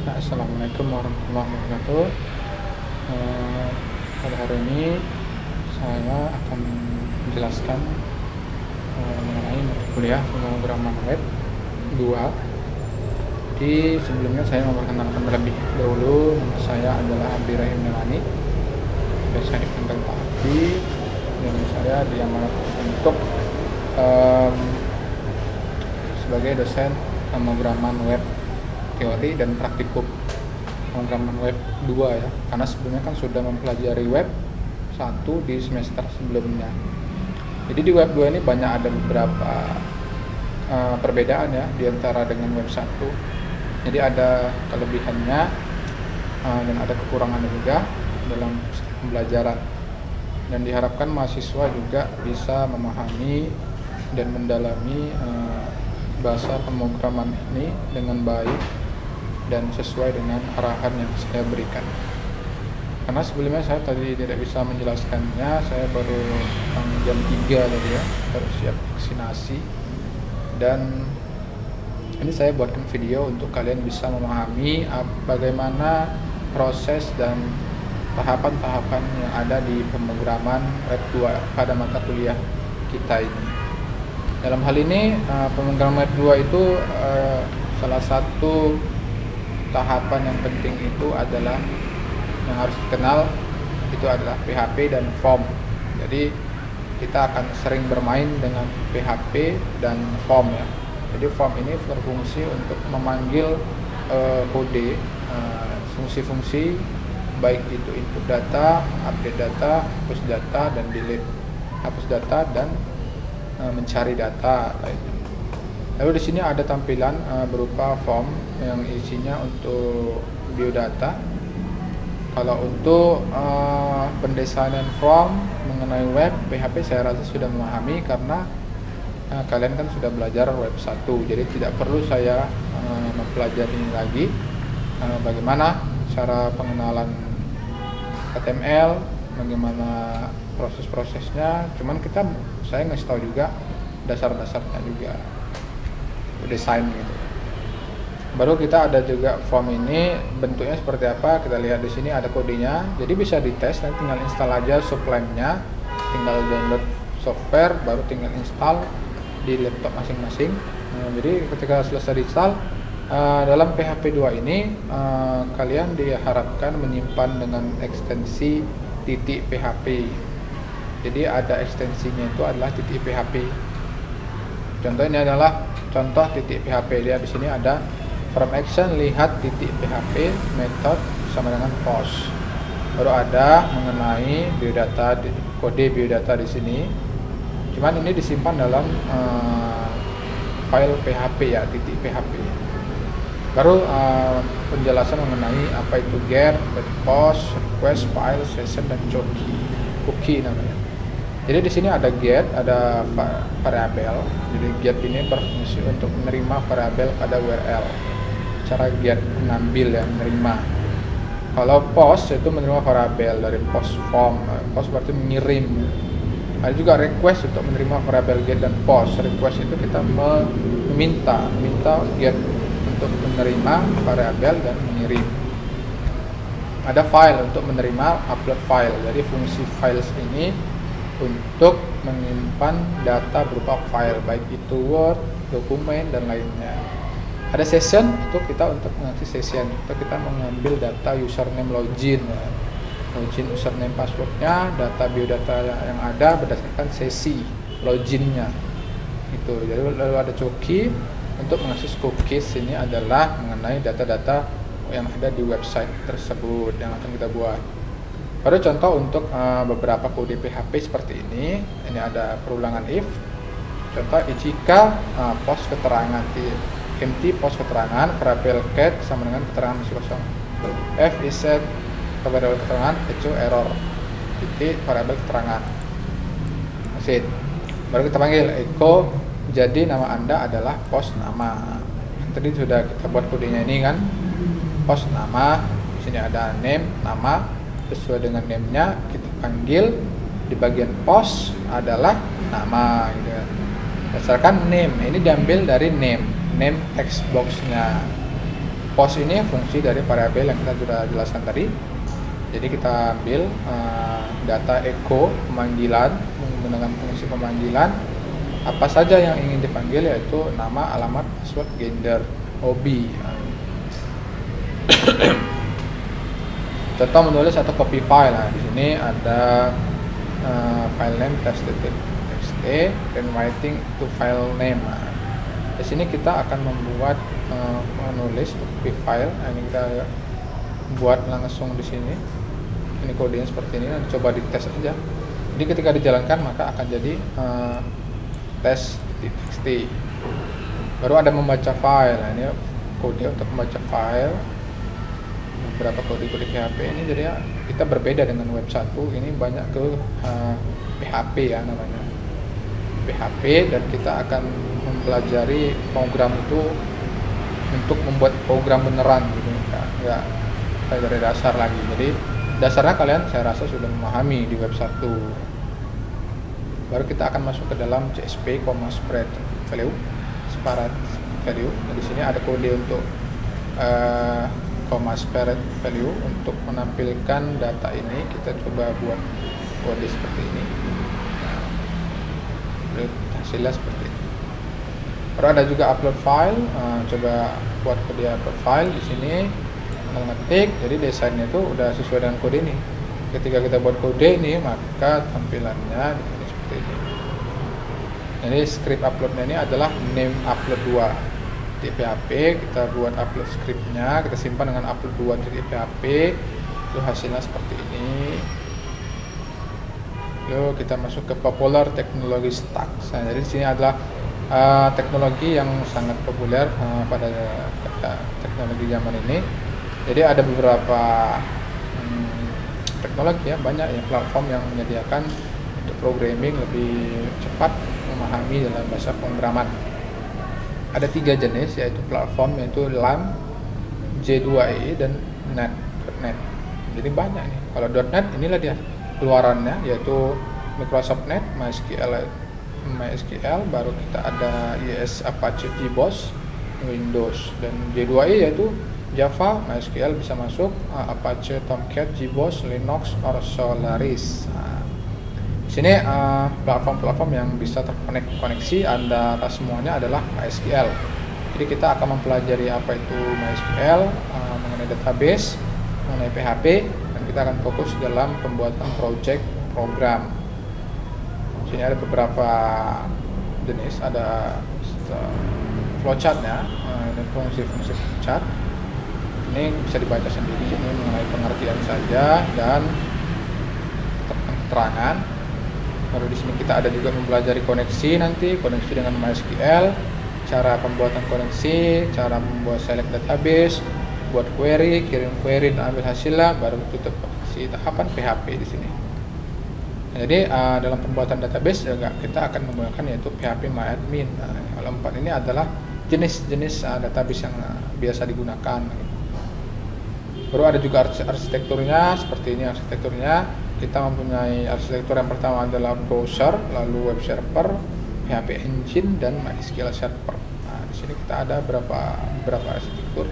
Assalamualaikum warahmatullahi wabarakatuh. Eh, Pada hari ini saya akan menjelaskan mengenai mata kuliah pemrograman web 2. Jadi sebelumnya saya memperkenalkan terlebih dahulu, nama saya adalah Abdi Rahim Nelani, biasa dipanggil Pak Abdi, dan saya diamanatkan untuk em, sebagai dosen pemrograman web teori dan praktikum pemrograman web 2 ya, karena sebelumnya kan sudah mempelajari web 1 di semester sebelumnya. Jadi di web 2 ini banyak ada beberapa perbedaan ya di antara dengan web 1. Jadi ada kelebihannya dan ada kekurangannya juga dalam pembelajaran, dan diharapkan mahasiswa juga bisa memahami dan mendalami bahasa pemrograman ini dengan baik dan sesuai dengan arahan yang saya berikan. Karena sebelumnya saya tadi tidak bisa menjelaskannya, saya baru jam 3 tadi ya, baru siap vaksinasi, dan ini saya buatkan video untuk kalian bisa memahami bagaimana proses dan tahapan-tahapan yang ada di pemrograman web 2 pada mata kuliah kita ini. Dalam hal ini pemrograman web 2 itu salah satu tahapan yang penting itu adalah yang harus dikenal, itu adalah PHP dan form. Jadi kita akan sering bermain dengan PHP dan form ya. Jadi form ini berfungsi untuk memanggil kode, fungsi-fungsi baik itu input data, update data, hapus data, dan delete, hapus data, dan mencari data lainnya. Lalu di sini ada tampilan berupa form yang isinya untuk biodata. Kalau untuk pendesainan form mengenai web PHP saya rasa sudah memahami, karena kalian kan sudah belajar web 1, jadi tidak perlu saya mempelajari ini lagi bagaimana cara pengenalan HTML, bagaimana proses-prosesnya. Cuman saya ngasih tahu juga dasar-dasarnya juga desain gitu. Baru kita ada juga form ini bentuknya seperti apa, kita lihat di sini ada kodenya. Jadi bisa dites, nanti tinggal install aja Sublime-nya, tinggal download software, baru tinggal install di laptop masing-masing. Jadi ketika selesai install dalam PHP 2 ini kalian diharapkan menyimpan dengan ekstensi .php. Jadi ada ekstensinya itu adalah .php. Contoh ini adalah contoh .php. Lihat di sini ada from action, lihat .php, method sama dengan post. Baru ada mengenai biodata, kode biodata di sini. Cuman ini disimpan dalam file PHP ya, .php. Baru penjelasan mengenai apa itu get, post, request, file, session, dan cookie namanya. Jadi di sini ada get, ada variabel. Jadi get ini berfungsi untuk menerima variabel pada URL. Cara get mengambil ya, menerima. Kalau post itu menerima variabel dari post form. Post berarti mengirim. Ada juga request untuk menerima variabel get dan post. Request itu kita meminta get untuk menerima variabel dan mengirim. Ada file untuk menerima upload file. Jadi fungsi files ini untuk menyimpan data berupa file, baik itu Word, dokumen, dan lainnya. Ada session, itu kita untuk mengakses session, itu kita mengambil data username login ya. Login username passwordnya, data biodata yang ada berdasarkan sesi loginnya itu. Jadi lalu ada cookie, untuk mengakses cookies ini adalah mengenai data-data yang ada di website tersebut yang akan kita buat. Baru contoh untuk beberapa kode PHP seperti ini. Ini ada perulangan if. Contoh jika post keterangan empty post keterangan variabel get sama dengan keterangan masih kosong. F is set variabel keterangan, echo error titik variabel keterangan. Masih. Baru kita panggil echo, jadi nama Anda adalah post nama. Tadi sudah kita buat kodenya ini kan. Post nama, di sini ada name, nama. Sesuai dengan name-nya kita panggil, di bagian post adalah nama gitu kan. Berdasarkan name, ini diambil dari name text box-nya. post ini fungsi dari variabel yang kita sudah jelaskan tadi. Jadi kita ambil data echo pemanggilan menggunakan fungsi pemanggilan apa saja yang ingin dipanggil, yaitu nama, alamat, password, gender, hobi. Contoh menulis atau copy file. Nah, di sini ada file name test.txt dan writing to file name. Nah, di sini kita akan membuat menulis copy file. Nah, ini kita buat langsung di sini. Ini kodenya seperti ini. Nanti coba dites aja. Jadi ketika dijalankan maka akan jadi test.txt. Baru ada membaca file. Nah, ini kode untuk membaca file. Beberapa kode-kode PHP ini, jadi ya, kita berbeda dengan web 1. Ini banyak ke PHP ya namanya. PHP, dan kita akan mempelajari program itu untuk membuat program beneran gitu. Enggak kayak dari dasar lagi. Jadi dasarnya kalian saya rasa sudah memahami di web 1. Baru kita akan masuk ke dalam CSP, spread value, separate value. Nah, di sini ada kode untuk spread value untuk menampilkan data ini. Kita coba buat kode seperti ini. Nah, hasilnya seperti ini. Baru ada juga upload file. Coba buat kode upload file di sini. Mengetik, jadi desainnya itu udah sesuai dengan kode ini. Ketika kita buat kode ini, maka tampilannya seperti ini. Jadi script uploadnya ini adalah name upload 2 di PHP. Kita buat upload scriptnya, kita simpan dengan upload 2 di PHP. Itu hasilnya seperti ini. Lalu kita masuk ke popular technology stack. Nah, jadi di sini adalah teknologi yang sangat populer pada teknologi zaman ini. Jadi ada beberapa teknologi ya, banyak ya platform yang menyediakan untuk programming lebih cepat memahami dalam bahasa pemrograman. Ada 3 jenis, yaitu platform, yaitu LAMP, J2EE, dan .NET. Jadi banyak nih. Kalau .NET inilah dia keluarannya, yaitu Microsoft Net, MySQL, baru kita ada IIS Apache JBoss, Windows, dan J2EE yaitu Java, MySQL bisa masuk, Apache Tomcat, JBoss, Linux, or Solaris. Nah, di sini platform-platform yang bisa terkoneksi antara semuanya adalah MySQL. Jadi kita akan mempelajari apa itu MySQL, mengenai database, mengenai PHP, dan kita akan fokus dalam pembuatan project program. Di sini ada beberapa jenis, ada flowchartnya, dan fungsi-fungsi flowchart. Ini bisa dibaca sendiri, ini mengenai pengertian saja dan keterangan. Baru di sini kita ada juga mempelajari koneksi, nanti koneksi dengan MySQL, cara pembuatan koneksi, cara membuat select database, buat query, kirim query dan ambil hasilnya, baru tutup si tahapan PHP di sini. Nah, jadi dalam pembuatan database juga kita akan menggunakan yaitu PHP MyAdmin. Nah, kalau 4 ini adalah jenis-jenis database yang biasa digunakan. Baru ada juga arsitekturnya, seperti ini arsitekturnya. Kita mempunyai arsitektur yang pertama adalah browser, lalu web server, PHP engine, dan MySQL server. Nah, di sini kita ada beberapa arsitektur.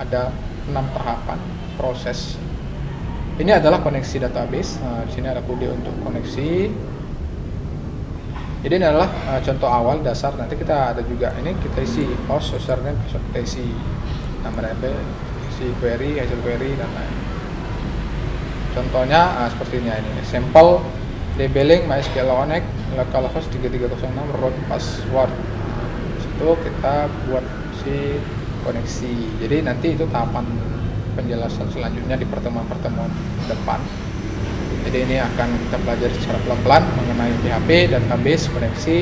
Ada 6 tahapan proses. Ini adalah koneksi database. Nah, di sini ada kode untuk koneksi. Jadi ini adalah contoh awal dasar. Nanti kita ada juga ini kita isi host, username, password, kita isi nama database, query, hasil query, dan lain. Contohnya seperti ini sampel labeling MySQL Connect localhost 3306 root password. Itu kita buat si koneksi. Jadi nanti itu tahapan penjelasan selanjutnya di pertemuan-pertemuan depan. Jadi ini akan kita pelajari secara pelan-pelan mengenai PHP, database, koneksi,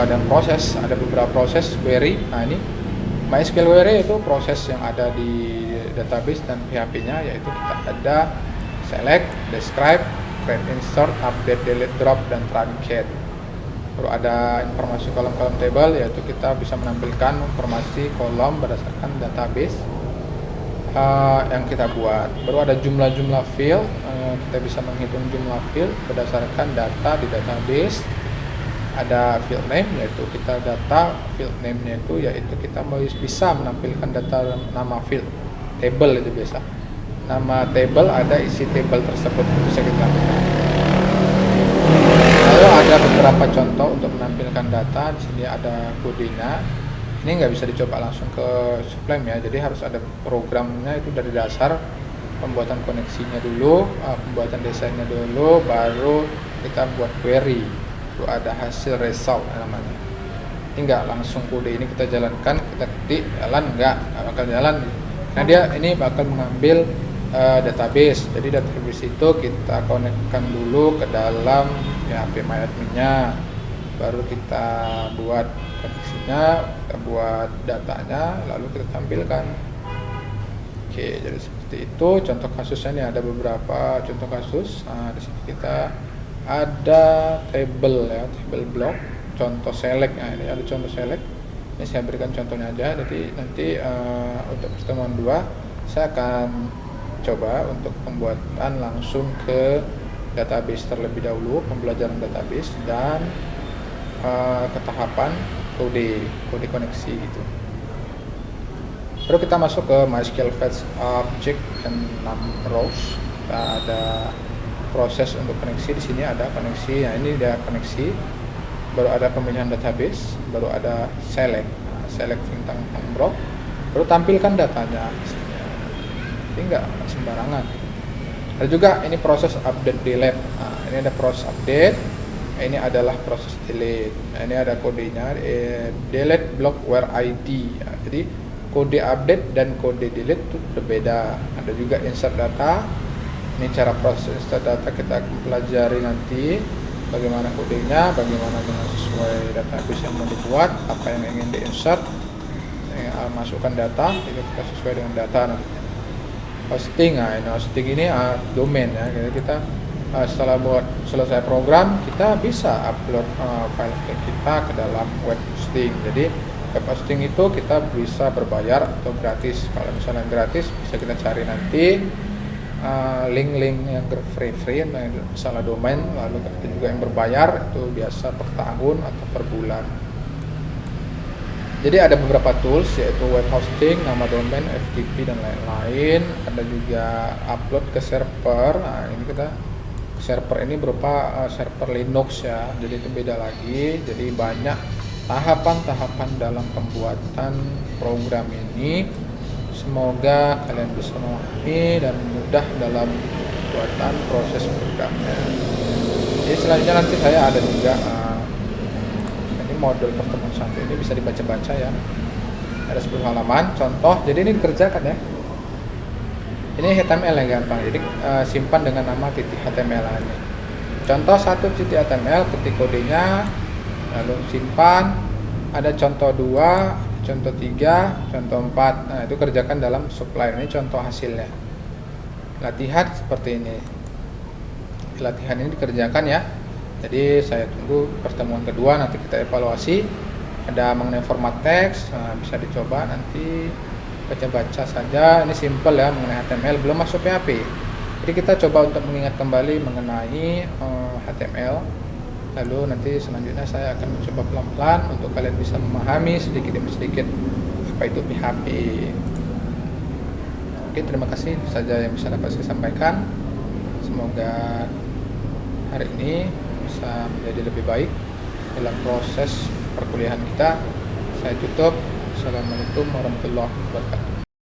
dan proses. Ada beberapa proses query. Nah, ini MySQL query itu proses yang ada di database dan PHP-nya, yaitu kita ada select, describe, create, insert, update, delete, drop, dan truncate. Baru ada informasi kolom-kolom table, yaitu kita bisa menampilkan informasi kolom berdasarkan database yang kita buat. Baru ada jumlah-jumlah field, kita bisa menghitung jumlah field berdasarkan data di database. ada field name, yaitu kita data field name-nya yaitu kita bisa menampilkan data nama field, table itu biasa. Nama table, ada isi table tersebut bisa kita tampilkan. Lalu ada beberapa contoh untuk menampilkan data. Di sini ada kodenya. Ini nggak bisa dicoba langsung ke Sublime ya, jadi harus ada programnya itu dari dasar, pembuatan koneksinya dulu, pembuatan desainnya dulu, baru kita buat query. Itu ada hasil result namanya. Ini nggak langsung kode ini kita jalankan, kita ketik jalan, nggak bakal jalan. Nah dia ini bakal mengambil database. Jadi database itu kita konekkan dulu ke dalam PHP MyAdmin-nya, baru kita buat koneksinya, kita buat datanya, lalu kita tampilkan. Oke, jadi seperti itu contoh kasusnya. Ini ada beberapa contoh kasus. Nah, di sini kita ada table ya, table block, contoh select. Nah, ini ada contoh select. Ini saya berikan contohnya aja. Jadi nanti untuk pertemuan 2 saya akan coba untuk pembuatan langsung ke database terlebih dahulu, pembelajaran database dan ke tahapan kode koneksi gitu. Baru kita masuk ke MySQL Fetch Object and Rows. Kita ada proses untuk koneksi. Di sini ada koneksi. Nah, ini dia koneksi. Baru ada pemilihan database, baru ada select. Nah, select bintang block. Baru tampilkan datanya. Ini enggak sembarangan. Ada juga ini proses update delete. Nah, ini ada proses update. Ini adalah proses delete. Nah, ini ada kodenya, delete block where ID. Nah, jadi kode update dan kode delete itu berbeda. Ada juga insert data. Ini cara proses insert data kita akan pelajari nanti. Bagaimana kodenya, bagaimana dengan sesuai database yang mau dibuat, apa yang ingin di-insert, masukkan data, itu kita sesuai dengan data nanti. Hosting, nah ini hosting ini domain ya. Jadi kita setelah selesai program, kita bisa upload file kita ke dalam web hosting. Jadi web hosting itu kita bisa berbayar atau gratis. Kalau misalnya gratis bisa kita cari nanti link-link yang free, misalnya domain. Lalu ada juga yang berbayar, itu biasa per tahun atau per bulan. Jadi ada beberapa tools, yaitu web hosting, nama domain, FTP dan lain-lain. Ada juga upload ke server. Nah, ini kita server ini berupa server Linux ya, jadi itu beda lagi. Jadi banyak tahapan-tahapan dalam pembuatan program ini. Semoga kalian bisa memahami dan mudah dalam pembuatan proses programnya. Jadi selanjutnya nanti saya ada juga ini modul pertemuan 1 ini bisa dibaca-baca ya. Ada 10 halaman contoh. Jadi ini dikerjakan ya. Ini HTML yang gampang. Jadi simpan dengan nama .html ini. Contoh 1.html, ketik kodenya, lalu simpan. Ada contoh 2, contoh 3, contoh 4. Nah, itu kerjakan dalam Sublime. Ini contoh hasilnya. Latihan seperti ini. Latihan ini dikerjakan ya. Jadi saya tunggu pertemuan kedua, nanti kita evaluasi. Ada mengenai format teks, nah, bisa dicoba nanti baca-baca saja. Ini simple ya mengenai HTML, belum masuk PHP. Jadi kita coba untuk mengingat kembali mengenai HTML. Lalu nanti selanjutnya saya akan mencoba pelan-pelan untuk kalian bisa memahami sedikit demi sedikit apa itu PHP. Oke, terima kasih. Itu saja yang bisa dapat saya sampaikan. Semoga hari ini bisa menjadi lebih baik dalam proses perkuliahan kita. Saya tutup. Assalamualaikum warahmatullahi wabarakatuh.